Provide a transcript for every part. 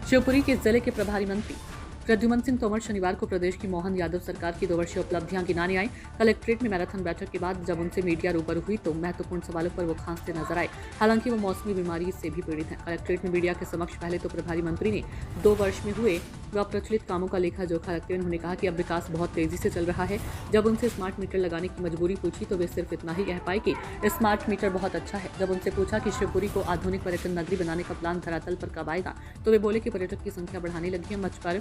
शिवपुरी के जिले के प्रभारी मंत्री प्रद्युमन सिंह तोमर शनिवार को प्रदेश की मोहन यादव सरकार की 2 वर्षीय उपलब्धियां गिनाने आए। कलेक्ट्रेट में मैराथन बैठक के बाद जब उनसे मीडिया रूबरू हुई तो महत्वपूर्ण सवालों पर वो खांसते नजर आए। हालांकि वो मौसमी बीमारी से भी पीड़ित हैं। कलेक्ट्रेट में मीडिया के समक्ष पहले तो प्रभारी मंत्री ने 2 वर्ष में हुए व प्रचलित कामों का लेखा जोखा रखते हुए उन्होंने कहा कि अब विकास बहुत तेजी से चल रहा है। जब उनसे स्मार्ट मीटर लगाने की मजबूरी पूछी तो वे सिर्फ इतना ही कह पाए कि स्मार्ट मीटर बहुत अच्छा है। जब उनसे पूछा कि शिवपुरी को आधुनिक पर्यटन नगरी बनाने का प्लान धरातल पर कब आएगा तो वे बोले कि पर्यटक की संख्या बढ़ाने लगी है। मंच पर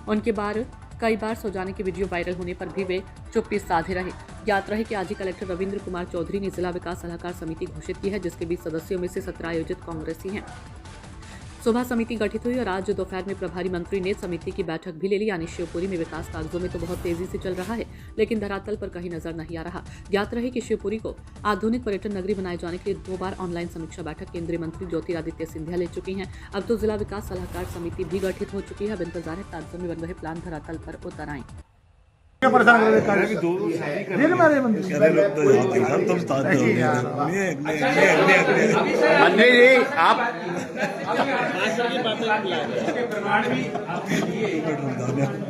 उनके कई बार सो जाने के वीडियो वायरल होने पर भी वे चुप्पी साधे रहे। ज्ञात रहे कि आज ही कलेक्टर रविंद्र कुमार चौधरी ने जिला विकास सलाहकार समिति घोषित की है, जिसके 20 सदस्यों में से 17 आयोजित कांग्रेसी हैं। सुबह समिति गठित हुई और आज दोपहर में प्रभारी मंत्री ने समिति की बैठक भी ले ली। यानी शिवपुरी में विकास कागजों में तो बहुत तेजी से चल रहा है, लेकिन धरातल पर कहीं नजर नहीं आ रहा। ज्ञात रहे कि शिवपुरी को आधुनिक पर्यटन नगरी बनाए जाने के लिए 2 बार ऑनलाइन समीक्षा बैठक केंद्रीय मंत्री ज्योतिरादित्य सिंधिया ले चुकी हैं। अब तो जिला विकास सलाहकार समिति भी गठित हो चुकी है। अब इंतजार है ताजपुर में बन रहे प्लान धरातल पर उतर आए। मंत्री जी आप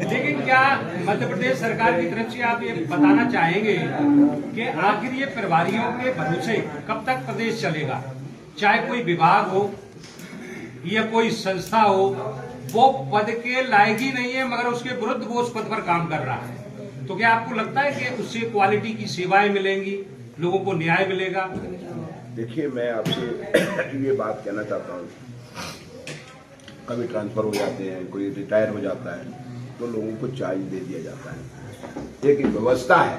लेकिन क्या मध्य प्रदेश सरकार की तरफ से आप ये बताना चाहेंगे कि आखिर ये प्रभारियों के भरोसे कब तक प्रदेश चलेगा? चाहे कोई विभाग हो या कोई संस्था हो, वो पद के लायक ही नहीं है मगर उसके विरुद्ध वो उस पद पर काम कर रहा है। तो क्या आपको लगता है कि उससे क्वालिटी की सेवाएं मिलेंगी, लोगों को न्याय मिलेगा? देखिए, मैं आपसे ये बात कहना चाहता हूँ, कभी ट्रांसफर हो जाते हैं, कोई रिटायर हो जाता है तो लोगों को चार्ज दे दिया जाता है। एक व्यवस्था है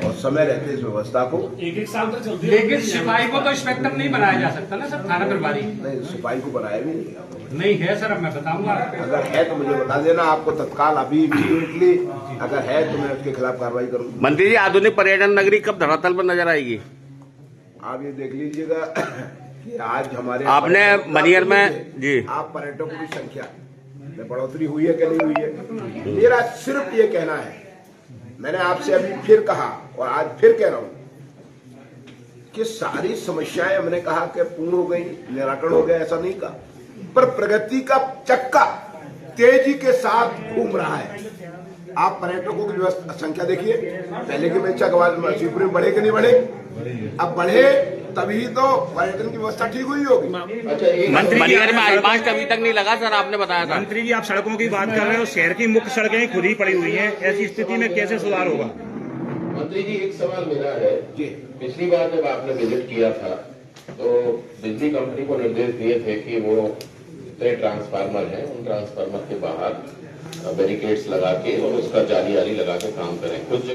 और समय रहते इस व्यवस्था को एक साल तक चलती है। लेकिन सिपाही को तो इंस्पेक्टर नहीं बनाया जा सकता ना सर, थाना प्रभारी? नहीं, सिपाही को बनाया भी नहीं है सर। अब मैं बताऊंगा, अगर है तो मुझे बता देना, आपको तत्काल अभी इमीडिएटली अगर है तो मैं उसके खिलाफ कार्रवाई करूंगा। मंत्री जी, आधुनिक पर्यटन नगरी कब धरातल पर नजर आएगी? आप ये देख लीजिएगा कि आज हमारे आपने मनियर में जी आप पर्यटकों की संख्या में बढ़ोतरी हुई है कि नहीं हुई है? मेरा सिर्फ ये कहना है, मैंने आपसे अभी फिर कहा और आज फिर कह रहा हूं कि सारी समस्याएं हमने कहा कि पूर्ण हो गई, निराकरण हो गया, ऐसा नहीं कहा, पर प्रगति का चक्का तेजी के साथ घूम रहा है। आप पर्यटकों की संख्या देखिए, पहले की अपेक्षा शिवपुरी में बढ़े कि नहीं बढ़े? अब बढ़े तभी तो पर्यटन की व्यवस्था ठीक हुई होगी। मंत्री मनियर में आज अभी तक नहीं लगा सर, आपने बताया था। मंत्री जी, आप सड़कों की बात कर रहे हो, शहर की मुख्य सड़कें खुद ही पड़ी हुई हैं, ऐसी स्थिति में कैसे सुधार होगा? मंत्री जी, एक सवाल मेरा है कि पिछली बार जब आपने विजिट किया था तो बिजली कंपनी को निर्देश दिए थे कि वो जितने ट्रांसफार्मर हैं उन ट्रांसफार्मर के बाहर बैरिकेड्स लगा के और उसका जाली लगा के काम करें। कुछ